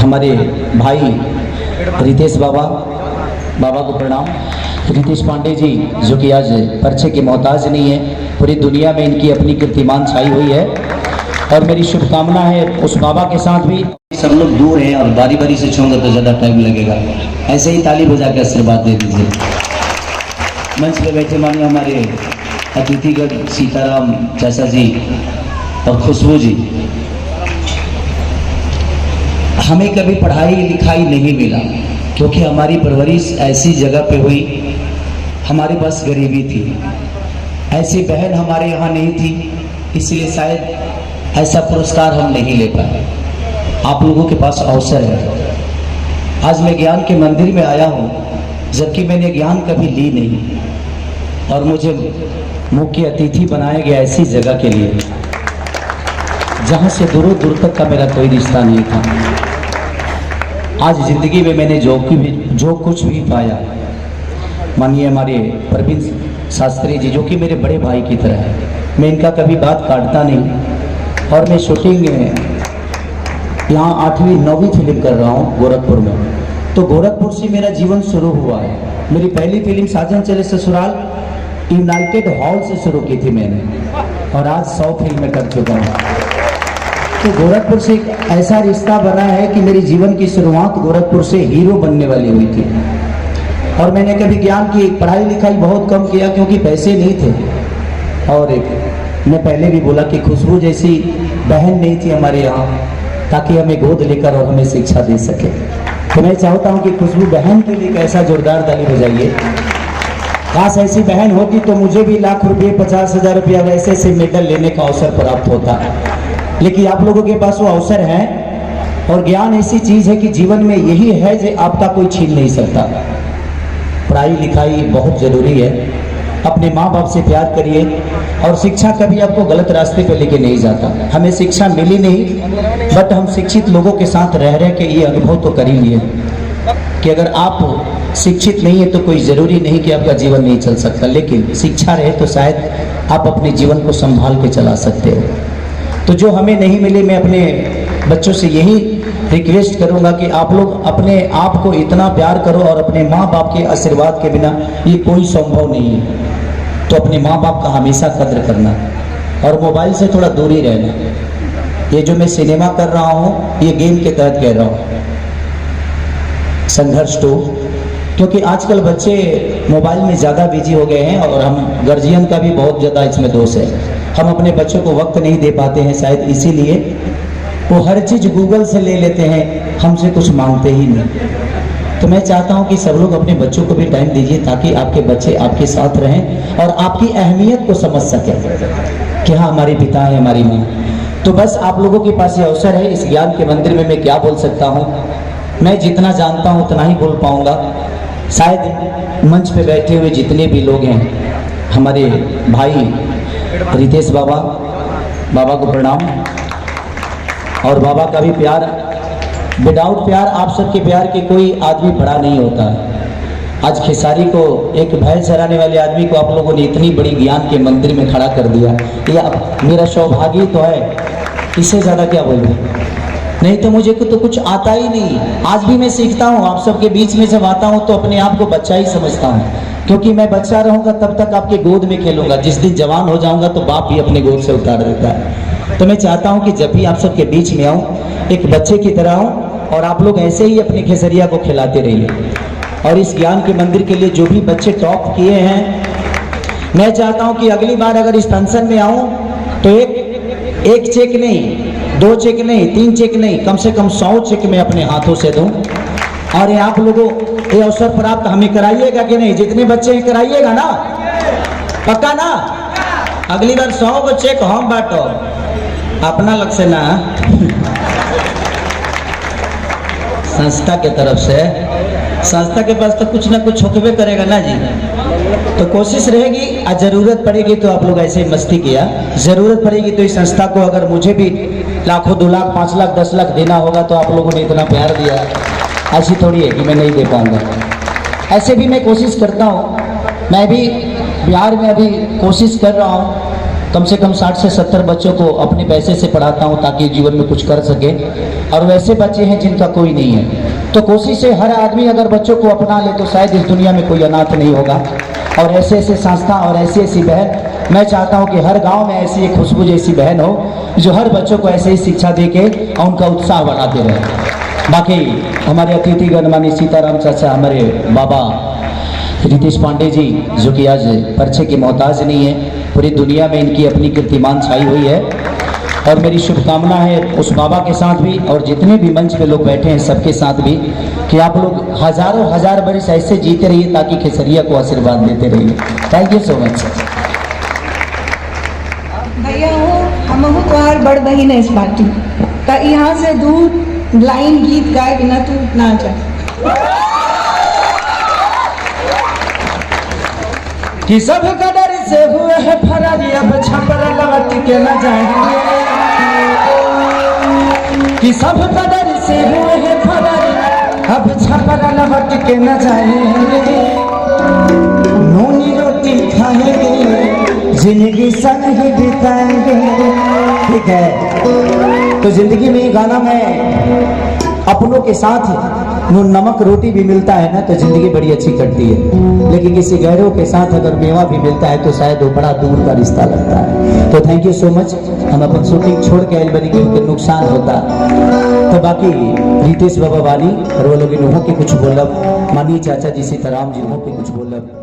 हमारे भाई रितेश बाबा को प्रणाम। रितेश पांडे जी जो कि आज परिचय के मोहताज नहीं है, पूरी दुनिया में इनकी अपनी कीर्तिमान छाई हुई है और मेरी शुभकामना है उस बाबा के साथ भी। सब लोग दूर हैं और बारी बारी से छूंगा तो ज़्यादा टाइम लगेगा, ऐसे ही ताली बजा के आशीर्वाद दे दीजिए। मंच पे बैठे मानिए हमारे अतिथिगण सीताराम चाचा जी और खुशबू जी। हमें कभी पढ़ाई लिखाई नहीं मिला क्योंकि हमारी परवरिश ऐसी जगह पे हुई, हमारे पास गरीबी थी, ऐसी बहन हमारे यहाँ नहीं थी, इसलिए शायद ऐसा पुरस्कार हम नहीं ले पाए। आप लोगों के पास अवसर है। आज मैं ज्ञान के मंदिर में आया हूँ, जबकि मैंने ज्ञान कभी ली नहीं और मुझे मुख्य अतिथि बनाया गया ऐसी जगह के लिए जहाँ से दूर दूर तक का मेरा कोई रिश्ता नहीं था। आज जिंदगी में मैंने जो कुछ भी पाया, मानिए हमारे प्रवीण शास्त्री जी जो कि मेरे बड़े भाई की तरह है, मैं इनका कभी बात काटता नहीं। और मैं शूटिंग यहाँ 8वीं 9वीं फिल्म कर रहा हूँ गोरखपुर में, तो गोरखपुर से मेरा जीवन शुरू हुआ है। मेरी पहली फिल्म साजन चले ससुराल यूनाइटेड हॉल से शुरू की थी मैंने, और आज 100 फिल्में कर चुका हूँ। तो गोरखपुर से एक ऐसा रिश्ता बना है कि मेरी जीवन की शुरुआत गोरखपुर से हीरो बनने वाली हुई थी। और मैंने कभी ज्ञान की पढ़ाई लिखाई बहुत कम किया क्योंकि पैसे नहीं थे। और मैं पहले भी बोला कि खुशबू जैसी बहन नहीं थी हमारे यहाँ ताकि हमें गोद लेकर और हमें शिक्षा दे सके। तो मैं चाहता हूँ कि खुशबू बहन के लिए कैसा जोरदार ताली बजाइए। खास ऐसी बहन होती तो मुझे भी लाख रुपये 50,000 रुपया वैसे से मेडल लेने का अवसर प्राप्त होता, लेकिन आप लोगों के पास वो अवसर है। और ज्ञान ऐसी चीज है कि जीवन में यही है जो आपका कोई छीन नहीं सकता। पढ़ाई लिखाई बहुत जरूरी है, अपने माँ बाप से प्यार करिए, और शिक्षा कभी आपको गलत रास्ते पे लेके नहीं जाता। हमें शिक्षा मिली नहीं, बट हम शिक्षित लोगों के साथ रह रहे के ये अनुभव तो कर ही लिए कि अगर आप शिक्षित नहीं है तो कोई ज़रूरी नहीं कि आपका जीवन नहीं चल सकता, लेकिन शिक्षा रहे तो शायद आप अपने जीवन को संभाल के चला सकते हो। तो जो हमें नहीं मिले, मैं अपने बच्चों से यही रिक्वेस्ट करूंगा कि आप लोग अपने आप को इतना प्यार करो, और अपने माँ बाप के आशीर्वाद के बिना ये कोई संभव नहीं है। तो अपने माँ बाप का हमेशा कद्र करना और मोबाइल से थोड़ा दूरी रहना। ये जो मैं सिनेमा कर रहा हूँ ये गेम के तहत कह रहा हूँ, संघर्ष 2, क्योंकि आजकल बच्चे मोबाइल में ज़्यादा बिजी हो गए हैं और हम गार्जियन का भी बहुत ज़्यादा इसमें दोष है। हम अपने बच्चों को वक्त नहीं दे पाते हैं, शायद इसीलिए वो हर चीज़ गूगल से ले लेते हैं, हमसे कुछ मांगते ही नहीं। तो मैं चाहता हूं कि सब लोग अपने बच्चों को भी टाइम दीजिए ताकि आपके बच्चे आपके साथ रहें और आपकी अहमियत को समझ सकें कि हाँ हमारे पिता है, हमारी माँ। तो बस आप लोगों के पास ये अवसर है। इस ज्ञान के मंदिर में मैं क्या बोल सकता हूँ, मैं जितना जानता हूँ उतना ही बोल पाऊँगा। शायद मंच पे बैठे हुए जितने भी लोग हैं, हमारे भाई रितेश बाबा को प्रणाम। और बाबा का भी प्यार, विदाउट प्यार, आप सबके प्यार के कोई आदमी बड़ा नहीं होता। आज खेसारी को, एक भैंस चराने वाले आदमी को आप लोगों ने इतनी बड़ी ज्ञान के मंदिर में खड़ा कर दिया, ये मेरा सौभाग्य तो है, इससे ज़्यादा क्या बोलूँ। नहीं तो मुझे तो कुछ आता ही नहीं। आज भी मैं सीखता हूँ, आप सबके बीच में जब आता हूँ तो अपने आप को बच्चा ही समझता हूँ, क्योंकि मैं बच्चा रहूँगा तब तक आपके गोद में खेलूंगा। जिस दिन जवान हो जाऊँगा तो बाप भी अपने गोद से उतार देता है। तो मैं चाहता हूँ कि जब भी आप सबके बीच में आऊँ एक बच्चे की तरह आऊँ, और आप लोग ऐसे ही अपने खेसरिया को खिलाते रहिए। और इस ज्ञान के मंदिर के लिए जो भी बच्चे टॉप किए हैं, मैं चाहता हूँ कि अगली बार अगर इस फंक्शन में आऊँ तो एक चेक नहीं, 2 चेक नहीं, 3 चेक नहीं, कम से कम 100 चेक मैं अपने हाथों से दूं। और ये आप लोगों ये अवसर प्राप्त हमें कराइएगा कि नहीं? जितने बच्चे हैं कराइएगा ना, पक्का ना? अगली बार 100 चेक हम बांटो, अपना लग से ना संस्था के तरफ से। संस्था के पास तो कुछ ना कुछ होकबे करेगा ना जी। तो कोशिश रहेगी, और जरूरत पड़ेगी तो आप लोग ऐसे ही मस्ती किया, जरूरत पड़ेगी तो इस संस्था को अगर मुझे भी लाखों, 2 लाख, 5 लाख, 10 लाख देना होगा तो आप लोगों ने इतना प्यार दिया, ऐसी थोड़ी है कि मैं नहीं दे पाऊंगा। ऐसे भी मैं कोशिश करता हूँ, मैं भी बिहार में अभी कोशिश कर रहा हूँ कम से कम 60 से 70 बच्चों को अपने पैसे से पढ़ाता हूँ ताकि जीवन में कुछ कर सके। और वैसे बच्चे हैं जिनका कोई नहीं है, तो कोशिश है हर आदमी अगर बच्चों को अपना ले तो शायद इस दुनिया में कोई अनाथ नहीं होगा। और ऐसे ऐसे संस्था और ऐसी ऐसी बहन, मैं चाहता हूँ कि हर गांव में ऐसी एक खुशबू जैसी बहन हो जो हर बच्चों को ऐसे ही शिक्षा दे के और उनका उत्साह बढ़ाते रहे। बाकी हमारे अतिथि गणमान्य सीताराम चाचा, हमारे बाबा रितेश पांडे जी, जो कि आज परिचय की मोहताज नहीं है, पूरी दुनिया में इनकी अपनी कीर्तिमान छाई हुई है। और मेरी शुभकामना है उस बाबा के साथ भी और जितने भी मंच पे लोग बैठे हैं सबके साथ भी कि आप लोग हजारों हजार बरस ऐसे जीते रहिए ताकि खेसरिया को आशीर्वाद देते रहिए। Thank you so much. भैया हम तुम्हार बड़ बहन है इस पार्टी तो यहाँ से दूर लाइन गीत गाए बिना तू ना जा कि सब कदर से हुए है फरारी, अब छपरा लौट के न जाएंगे। कि सब कदर से हुए है फरारी, अब छपरा लौट के न जाएंगे। नूनी रोटी खाएंगे, जिंदगी संग ही बिताएंगे। ठीक है, तो जिंदगी में गाना में अपनों के साथ नमक रोटी भी मिलता है ना तो जिंदगी बड़ी अच्छी कटती है, लेकिन किसी गैरों के साथ अगर मेवा भी मिलता है तो शायद वो बड़ा दूर का रिश्ता लगता है। तो थैंक यू सो मच। हम अपन शूटिंग छोड़ के आए बनी क्योंकि नुकसान होता। तो बाकी रितेश बाबा वाली और वो लोग इन्हों के कुछ बोलब, मानी चाचा जी सीताराम जी के कुछ बोलब।